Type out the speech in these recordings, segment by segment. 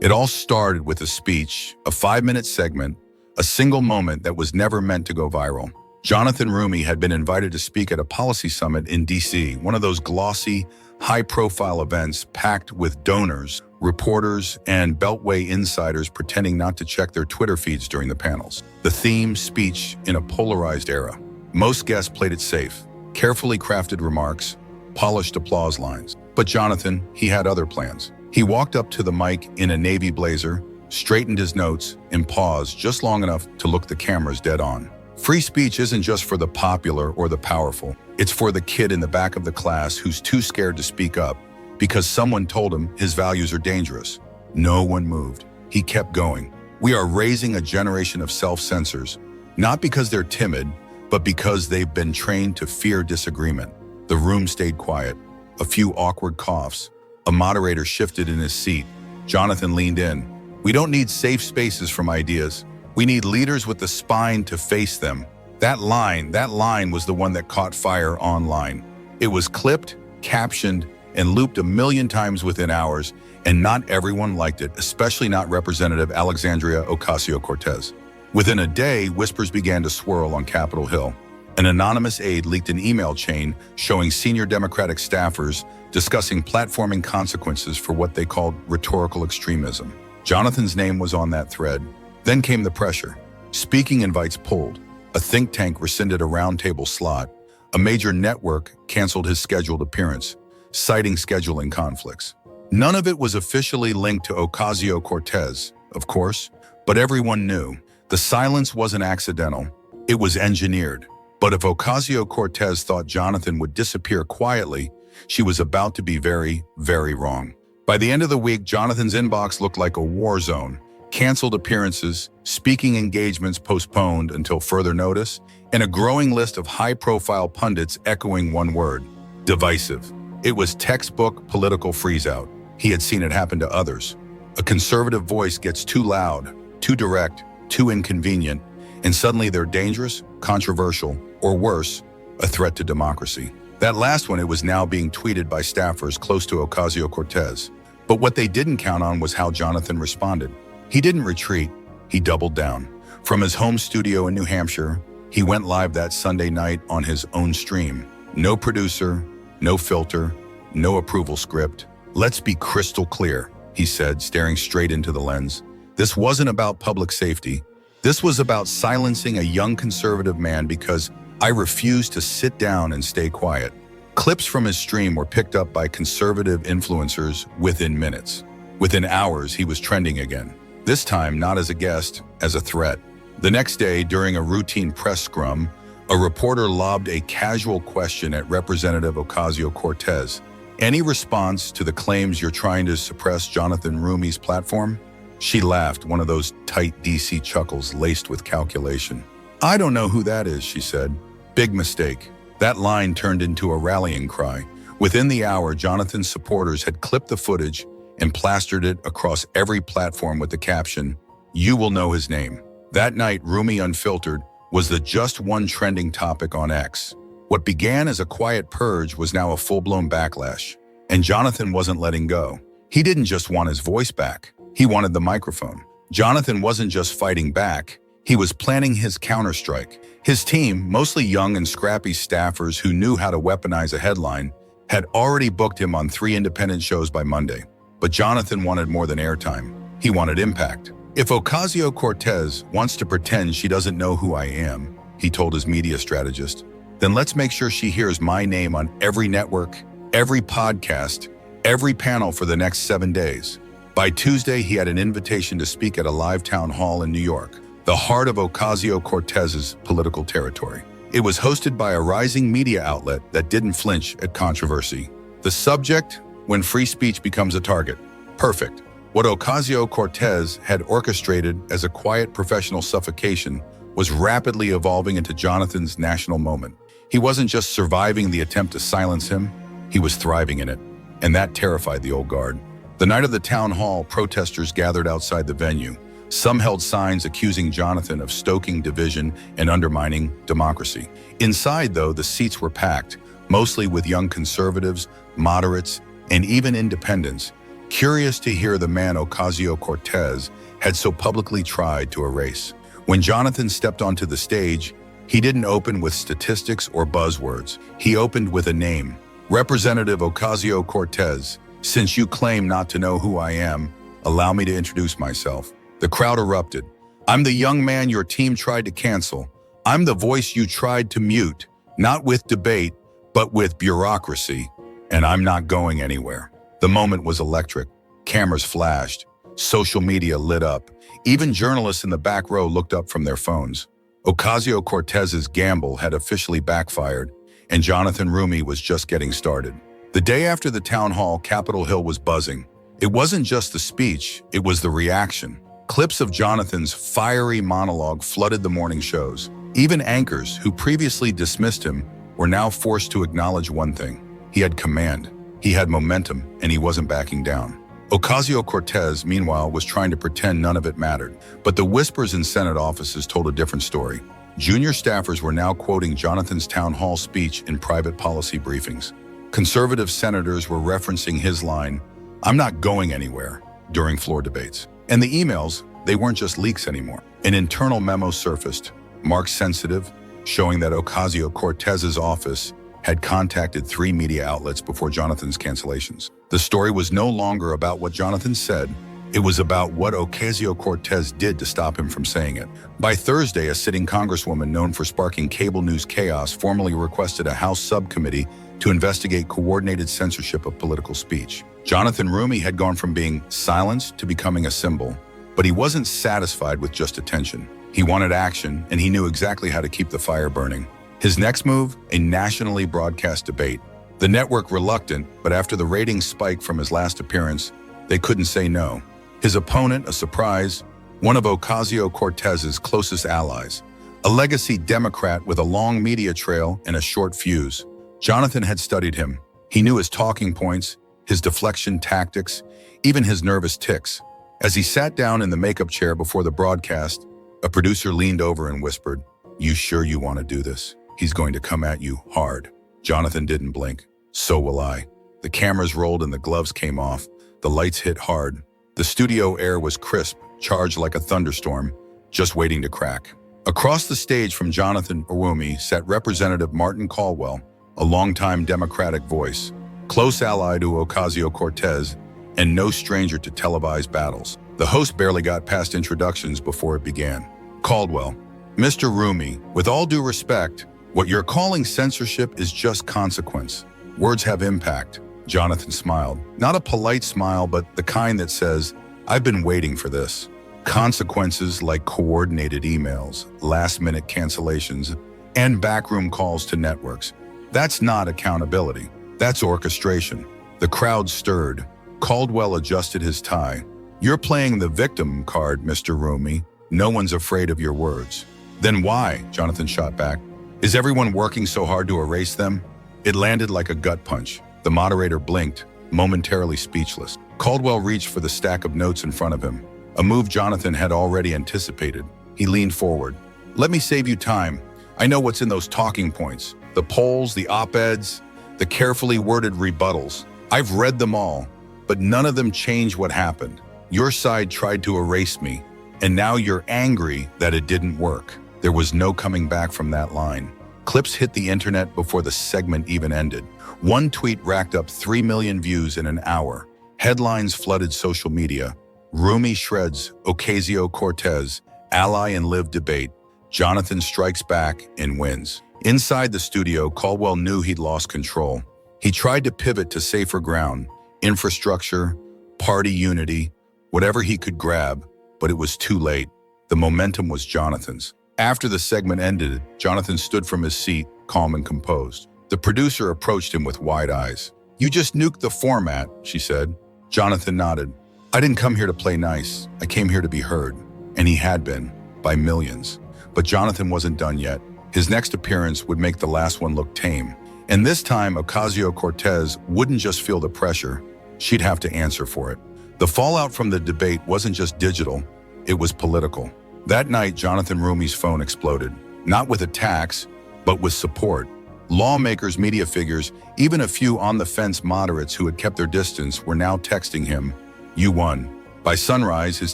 It all started with a speech, a 5-minute segment, a single moment that was never meant to go viral. Jonathan Roumie had been invited to speak at a policy summit in D.C., one of those glossy, high-profile events packed with donors, reporters, and Beltway insiders pretending not to check their Twitter feeds during the panels. The theme, speech in a polarized era. Most guests played it safe, carefully crafted remarks, polished applause lines. But Jonathan, he had other plans. He walked up to the mic in a navy blazer, straightened his notes, and paused just long enough to look the cameras dead on. Free speech isn't just for the popular or the powerful. It's for the kid in the back of the class who's too scared to speak up because someone told him his values are dangerous. No one moved. He kept going. We are raising a generation of self-censors, not because they're timid, but because they've been trained to fear disagreement. The room stayed quiet. A few awkward coughs. A moderator shifted in his seat. Jonathan leaned in. We don't need safe spaces from ideas. We need leaders with the spine to face them. That line was the one that caught fire online. It was clipped, captioned, and looped 1,000,000 times within hours, and not everyone liked it, especially not Representative Alexandria Ocasio-Cortez. Within a day, whispers began to swirl on Capitol Hill. An anonymous aide leaked an email chain showing senior Democratic staffers discussing platforming consequences for what they called rhetorical extremism. Jonathan's name was on that thread. Then came the pressure. Speaking invites pulled. A think tank rescinded a roundtable slot. A major network canceled his scheduled appearance, citing scheduling conflicts. None of it was officially linked to Ocasio-Cortez, of course, but everyone knew. The silence wasn't accidental. It was engineered. But if Ocasio-Cortez thought Jonathan would disappear quietly, she was about to be very, very wrong. By the end of the week, Jonathan's inbox looked like a war zone. Canceled appearances, speaking engagements postponed until further notice, and a growing list of high-profile pundits echoing one word: divisive. It was textbook political freeze-out. He had seen it happen to others. A conservative voice gets too loud, too direct, too inconvenient, and suddenly they're dangerous, controversial, or worse, a threat to democracy. That last one, it was now being tweeted by staffers close to Ocasio-Cortez. But what they didn't count on was how Jonathan responded. He didn't retreat, he doubled down. From his home studio in New Hampshire, he went live that Sunday night on his own stream. No producer, no filter, no approval script. Let's be crystal clear, he said, staring straight into the lens. This wasn't about public safety. This was about silencing a young conservative man because I refused to sit down and stay quiet. Clips from his stream were picked up by conservative influencers within minutes. Within hours, he was trending again. This time, not as a guest, as a threat. The next day, during a routine press scrum, a reporter lobbed a casual question at Representative Ocasio-Cortez. Any response to the claims you're trying to suppress Jonathan Roumie's platform? She laughed, one of those tight DC chuckles laced with calculation. I don't know who that is, she said. Big mistake. That line turned into a rallying cry. Within the hour, Jonathan's supporters had clipped the footage and plastered it across every platform with the caption, "You will know his name." That night, Roumie Unfiltered was the just one trending topic on X. What began as a quiet purge was now a full-blown backlash. And Jonathan wasn't letting go. He didn't just want his voice back. He wanted the microphone. Jonathan wasn't just fighting back. He was planning his counterstrike. His team, mostly young and scrappy staffers who knew how to weaponize a headline, had already booked him on 3 independent shows by Monday. But Jonathan wanted more than airtime. He wanted impact. If Ocasio-Cortez wants to pretend she doesn't know who I am, he told his media strategist, then let's make sure she hears my name on every network, every podcast, every panel for the next 7 days. By Tuesday, he had an invitation to speak at a live town hall in New York, the heart of Ocasio-Cortez's political territory. It was hosted by a rising media outlet that didn't flinch at controversy. The subject: when free speech becomes a target. Perfect. What Ocasio-Cortez had orchestrated as a quiet professional suffocation was rapidly evolving into Jonathan's national moment. He wasn't just surviving the attempt to silence him, he was thriving in it. And that terrified the old guard. The night of the town hall, protesters gathered outside the venue. Some held signs accusing Jonathan of stoking division and undermining democracy. Inside, though, the seats were packed, mostly with young conservatives, moderates, and even independents. curious to hear the man Ocasio-Cortez had so publicly tried to erase. When Jonathan stepped onto the stage, he didn't open with statistics or buzzwords. He opened with a name. Representative Ocasio-Cortez, since you claim not to know who I am, allow me to introduce myself. The crowd erupted. I'm the young man your team tried to cancel. I'm the voice you tried to mute, not with debate, but with bureaucracy. And I'm not going anywhere. The moment was electric. Cameras flashed. Social media lit up. Even journalists in the back row looked up from their phones. Ocasio-Cortez's gamble had officially backfired, and Jonathan Roumie was just getting started. The day after the town hall, Capitol Hill was buzzing. It wasn't just the speech, it was the reaction. Clips of Jonathan's fiery monologue flooded the morning shows. Even anchors who previously dismissed him were now forced to acknowledge one thing. He had command, he had momentum, and he wasn't backing down. Ocasio-Cortez, meanwhile, was trying to pretend none of it mattered. But the whispers in Senate offices told a different story. Junior staffers were now quoting Jonathan's town hall speech in private policy briefings. Conservative senators were referencing his line, "I'm not going anywhere," during floor debates. And the emails, they weren't just leaks anymore. An internal memo surfaced, marked sensitive, showing that Ocasio-Cortez's office had contacted 3 media outlets before Jonathan's cancellations. The story was no longer about what Jonathan said, it was about what Ocasio-Cortez did to stop him from saying it. By Thursday, a sitting congresswoman known for sparking cable news chaos formally requested a House subcommittee to investigate coordinated censorship of political speech. Jonathan Roumie had gone from being silenced to becoming a symbol, but he wasn't satisfied with just attention. He wanted action, and he knew exactly how to keep the fire burning. His next move, a nationally broadcast debate. The network reluctant, but after the ratings spike from his last appearance, they couldn't say no. His opponent, a surprise, one of Ocasio-Cortez's closest allies, a legacy Democrat with a long media trail and a short fuse. Jonathan had studied him. He knew his talking points, his deflection tactics, even his nervous tics. As he sat down in the makeup chair before the broadcast, a producer leaned over and whispered, "You sure you want to do this? He's going to come at you hard." Jonathan didn't blink. So will I. The cameras rolled and the gloves came off. The lights hit hard. The studio air was crisp, charged like a thunderstorm, just waiting to crack. Across the stage from Jonathan Roumie sat Representative Martin Caldwell, a longtime Democratic voice, close ally to Ocasio-Cortez, and no stranger to televised battles. The host barely got past introductions before it began. Caldwell, "Mr. Roumie, with all due respect, what you're calling censorship is just consequence. Words have impact." Jonathan smiled. Not a polite smile, but the kind that says, "I've been waiting for this." Consequences like coordinated emails, last-minute cancellations, and backroom calls to networks. That's not accountability. That's orchestration. The crowd stirred. Caldwell adjusted his tie. "You're playing the victim card, Mr. Roumie. No one's afraid of your words." "Then why?" Jonathan shot back. "Is everyone working so hard to erase them?" It landed like a gut punch. The moderator blinked, momentarily speechless. Caldwell reached for the stack of notes in front of him, a move Jonathan had already anticipated. He leaned forward. "Let me save you time. I know what's in those talking points. The polls, the op-eds, the carefully worded rebuttals. I've read them all, but none of them change what happened. Your side tried to erase me, and now you're angry that it didn't work." There was no coming back from that line. Clips hit the internet before the segment even ended. One tweet racked up 3 million views in an hour. Headlines flooded social media. Roumie shreds Ocasio-Cortez, ally in live debate. Jonathan strikes back and wins. Inside the studio, Caldwell knew he'd lost control. He tried to pivot to safer ground, infrastructure, party unity, whatever he could grab, but it was too late. The momentum was Jonathan's. After the segment ended, Jonathan stood from his seat, calm and composed. The producer approached him with wide eyes. "You just nuked the format," she said. Jonathan nodded. "I didn't come here to play nice. I came here to be heard." And he had been, by millions. But Jonathan wasn't done yet. His next appearance would make the last one look tame. And this time, Ocasio-Cortez wouldn't just feel the pressure, she'd have to answer for it. The fallout from the debate wasn't just digital, it was political. That night, Jonathan Roumie's phone exploded, not with attacks, but with support. Lawmakers, media figures, even a few on-the-fence moderates who had kept their distance were now texting him, "You won." By sunrise, his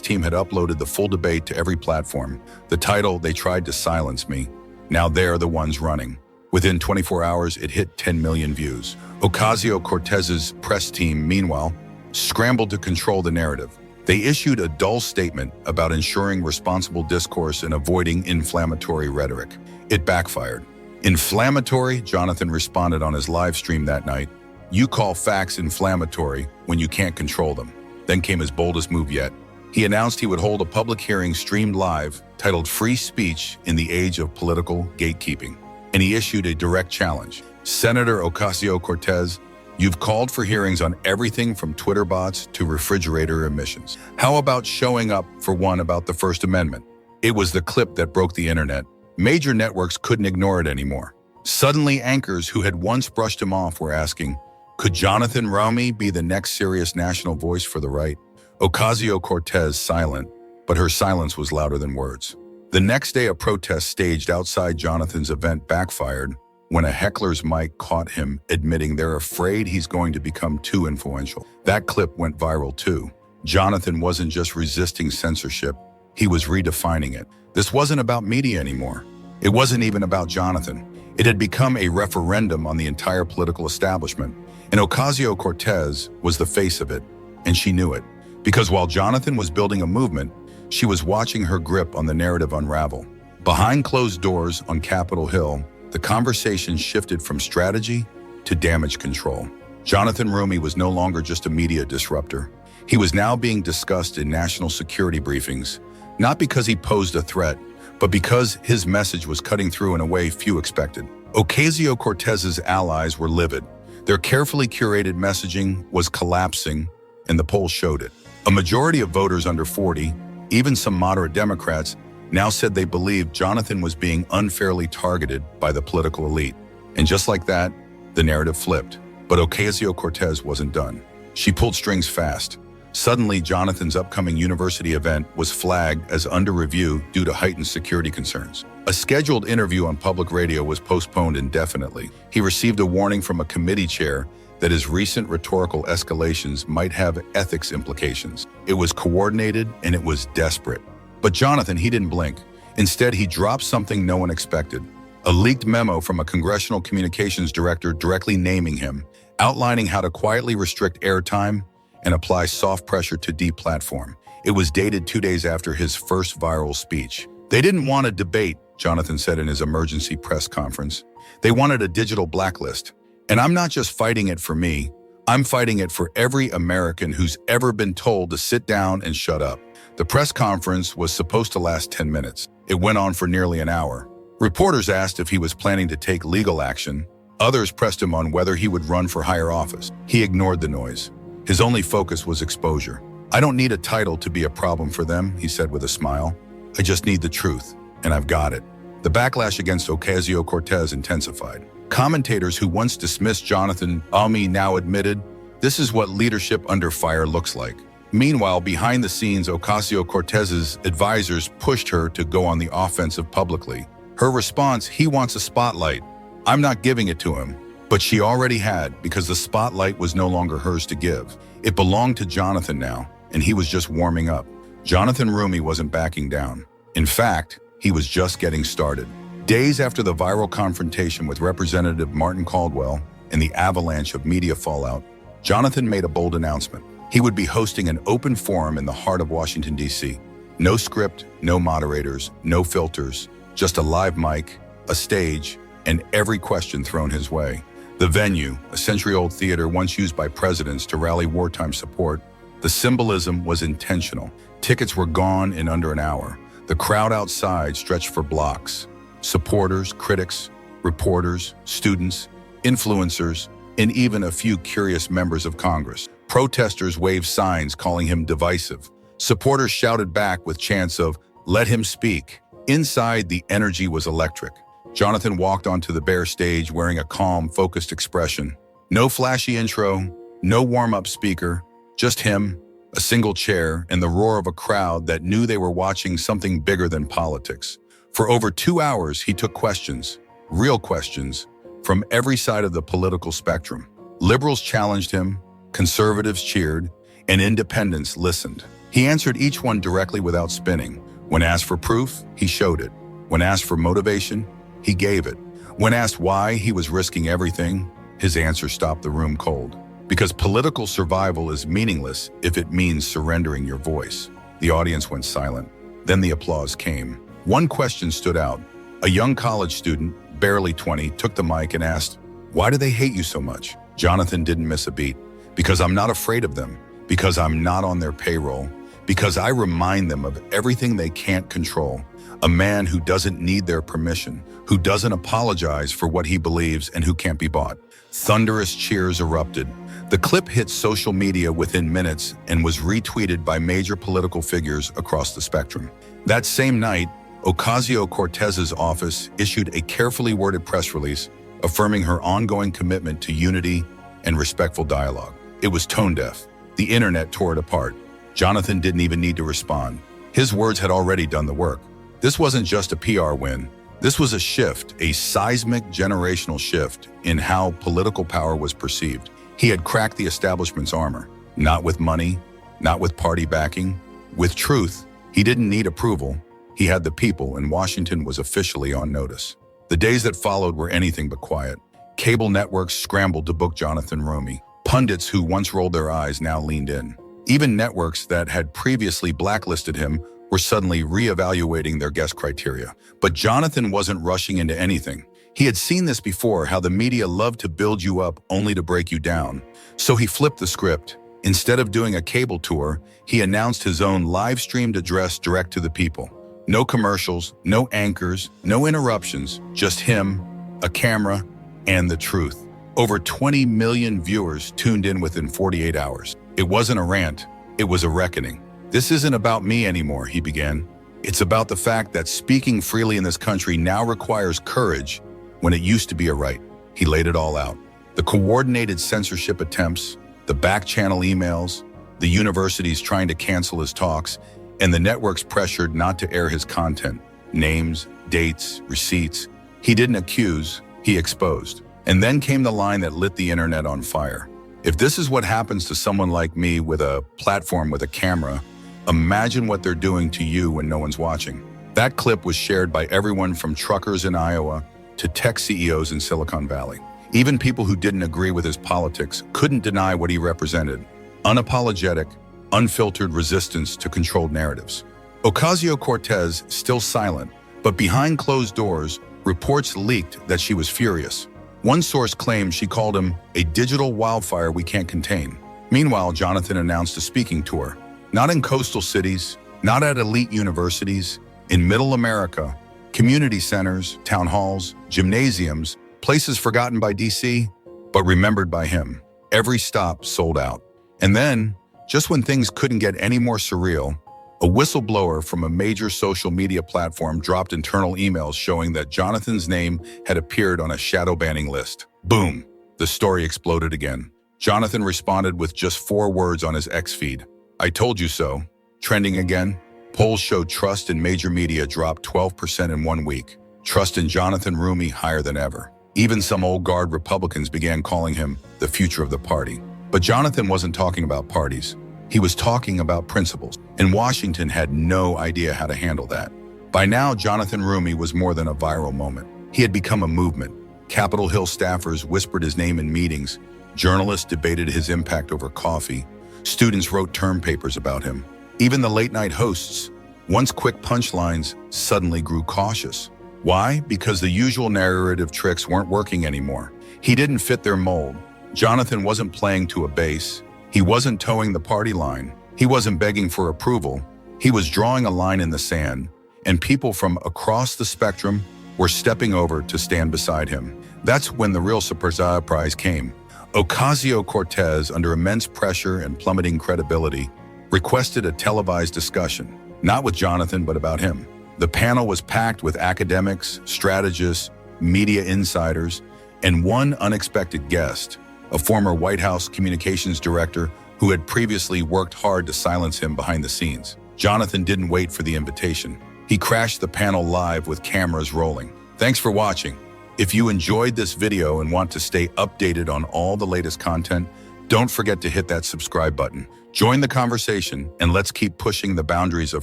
team had uploaded the full debate to every platform. The title, "They Tried to Silence Me." Now they're the ones running. Within 24 hours, it hit 10 million views. Ocasio-Cortez's press team, meanwhile, scrambled to control the narrative. They issued a dull statement about ensuring responsible discourse and avoiding inflammatory rhetoric. It backfired. "Inflammatory?" Jonathan responded on his live stream that night. "You call facts inflammatory when you can't control them." Then came his boldest move yet. He announced he would hold a public hearing streamed live titled "Free Speech in the Age of Political Gatekeeping." And he issued a direct challenge. "Senator Ocasio-Cortez, you've called for hearings on everything from Twitter bots to refrigerator emissions. How about showing up for one about the First Amendment?" It was the clip that broke the internet. Major networks couldn't ignore it anymore. Suddenly, anchors who had once brushed him off were asking, could Jonathan Roumie be the next serious national voice for the right? Ocasio-Cortez silent, but her silence was louder than words. The next day, a protest staged outside Jonathan's event backfired when a heckler's mic caught him admitting they're afraid he's going to become too influential. That clip went viral too. Jonathan wasn't just resisting censorship, he was redefining it. This wasn't about media anymore. It wasn't even about Jonathan. It had become a referendum on the entire political establishment, and Ocasio-Cortez was the face of it, and she knew it. Because while Jonathan was building a movement, she was watching her grip on the narrative unravel. Behind closed doors on Capitol Hill, the conversation shifted from strategy to damage control. Jonathan Roumie was no longer just a media disruptor. He was now being discussed in national security briefings, not because he posed a threat, but because his message was cutting through in a way few expected. Ocasio-Cortez's allies were livid. Their carefully curated messaging was collapsing, and the polls showed it. A majority of voters under 40, even some moderate Democrats, now said they believed Jonathan was being unfairly targeted by the political elite. And just like that, the narrative flipped. But Ocasio-Cortez wasn't done. She pulled strings fast. Suddenly, Jonathan's upcoming university event was flagged as under review due to heightened security concerns. A scheduled interview on public radio was postponed indefinitely. He received a warning from a committee chair that his recent rhetorical escalations might have ethics implications. It was coordinated and it was desperate. But Jonathan, he didn't blink. Instead, he dropped something no one expected. A leaked memo from a congressional communications director directly naming him, outlining how to quietly restrict airtime and apply soft pressure to deplatform. It was dated 2 days after his first viral speech. They didn't want a debate, Jonathan said in his emergency press conference. They wanted a digital blacklist. And I'm not just fighting it for me, I'm fighting it for every American who's ever been told to sit down and shut up. The press conference was supposed to last 10 minutes. It went on for nearly an hour. Reporters asked if he was planning to take legal action. Others pressed him on whether he would run for higher office. He ignored the noise. His only focus was exposure. "I don't need a title to be a problem for them," he said with a smile. "I just need the truth, and I've got it." The backlash against Ocasio-Cortez intensified. Commentators who once dismissed Jonathan Roumie now admitted, this is what leadership under fire looks like. Meanwhile, behind the scenes, Ocasio-Cortez's advisors pushed her to go on the offensive publicly. Her response, "He wants a spotlight. I'm not giving it to him." But she already had, because the spotlight was no longer hers to give. It belonged to Jonathan now, and he was just warming up. Jonathan Roumie wasn't backing down. In fact, he was just getting started. Days after the viral confrontation with Representative Martin Caldwell and the avalanche of media fallout, Jonathan made a bold announcement. He would be hosting an open forum in the heart of Washington, D.C. No script, no moderators, no filters, just a live mic, a stage, and every question thrown his way. The venue, a century-old theater once used by presidents to rally wartime support, the symbolism was intentional. Tickets were gone in under an hour. The crowd outside stretched for blocks. Supporters, critics, reporters, students, influencers, and even a few curious members of Congress. Protesters waved signs calling him divisive. Supporters shouted back with chants of, "Let him speak." Inside, the energy was electric. Jonathan walked onto the bare stage wearing a calm, focused expression. No flashy intro, no warm-up speaker, just him, a single chair, and the roar of a crowd that knew they were watching something bigger than politics. For over 2 hours, he took questions, real questions, from every side of the political spectrum. Liberals challenged him, conservatives cheered, and independents listened. He answered each one directly without spinning. When asked for proof, he showed it. When asked for motivation, he gave it. When asked why he was risking everything, his answer stopped the room cold. Because political survival is meaningless if it means surrendering your voice. The audience went silent. Then the applause came. One question stood out. A young college student, barely 20, took the mic and asked, "Why do they hate you so much?" Jonathan didn't miss a beat. "Because I'm not afraid of them. Because I'm not on their payroll. Because I remind them of everything they can't control. A man who doesn't need their permission, who doesn't apologize for what he believes and who can't be bought." Thunderous cheers erupted. The clip hit social media within minutes and was retweeted by major political figures across the spectrum. That same night, Ocasio-Cortez's office issued a carefully worded press release affirming her ongoing commitment to unity and respectful dialogue. It was tone-deaf. The internet tore it apart. Jonathan didn't even need to respond. His words had already done the work. This wasn't just a PR win. This was a shift, a seismic generational shift in how political power was perceived. He had cracked the establishment's armor, not with money, not with party backing, with truth. He didn't need approval. He had the people, and Washington was officially on notice. The days that followed were anything but quiet. Cable networks scrambled to book Jonathan Roumie. Pundits who once rolled their eyes now leaned in. Even networks that had previously blacklisted him were suddenly reevaluating their guest criteria. But Jonathan wasn't rushing into anything. He had seen this before, how the media loved to build you up only to break you down. So he flipped the script. Instead of doing a cable tour, he announced his own live-streamed address direct to the people. No commercials, no anchors, no interruptions, just him, a camera, and the truth. Over 20 million viewers tuned in within 48 hours. It wasn't a rant, it was a reckoning. "This isn't about me anymore," he began. "It's about the fact that speaking freely in this country now requires courage when it used to be a right." He laid it all out. The coordinated censorship attempts, the back-channel emails, the universities trying to cancel his talks, and the networks pressured not to air his content. Names, dates, receipts. He didn't accuse, he exposed. And then came the line that lit the internet on fire. "If this is what happens to someone like me with a platform with a camera, imagine what they're doing to you when no one's watching." That clip was shared by everyone from truckers in Iowa to tech CEOs in Silicon Valley. Even people who didn't agree with his politics couldn't deny what he represented: unapologetic, unfiltered resistance to controlled narratives. Ocasio-Cortez still silent, but behind closed doors, reports leaked that she was furious. One source claimed she called him a digital wildfire we can't contain. Meanwhile, Jonathan announced a speaking tour. Not in coastal cities, not at elite universities, in middle America, community centers, town halls, gymnasiums, places forgotten by DC, but remembered by him. Every stop sold out. And then, just when things couldn't get any more surreal, a whistleblower from a major social media platform dropped internal emails showing that Jonathan's name had appeared on a shadow banning list. Boom! The story exploded again. Jonathan responded with just 4 words on his X feed. "I told you so." Trending again, polls showed trust in major media dropped 12% in 1 week. Trust in Jonathan Roumie higher than ever. Even some old guard Republicans began calling him the future of the party. But Jonathan wasn't talking about parties. He was talking about principles, and Washington had no idea how to handle that. By now, Jonathan Roumie was more than a viral moment. He had become a movement. Capitol Hill staffers whispered his name in meetings. Journalists debated his impact over coffee. Students wrote term papers about him. Even the late-night hosts, once quick punchlines, suddenly grew cautious. Why? Because the usual narrative tricks weren't working anymore. He didn't fit their mold. Jonathan wasn't playing to a base. He wasn't towing the party line. He wasn't begging for approval. He was drawing a line in the sand, and people from across the spectrum were stepping over to stand beside him. That's when the real surprise came. Ocasio-Cortez, under immense pressure and plummeting credibility, requested a televised discussion, not with Jonathan, but about him. The panel was packed with academics, strategists, media insiders, and one unexpected guest, a former White House communications director who had previously worked hard to silence him behind the scenes. Jonathan didn't wait for the invitation. He crashed the panel live with cameras rolling. Thanks for watching. If you enjoyed this video and want to stay updated on all the latest content, don't forget to hit that subscribe button. Join the conversation and let's keep pushing the boundaries of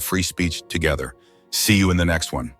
free speech together. See you in the next one.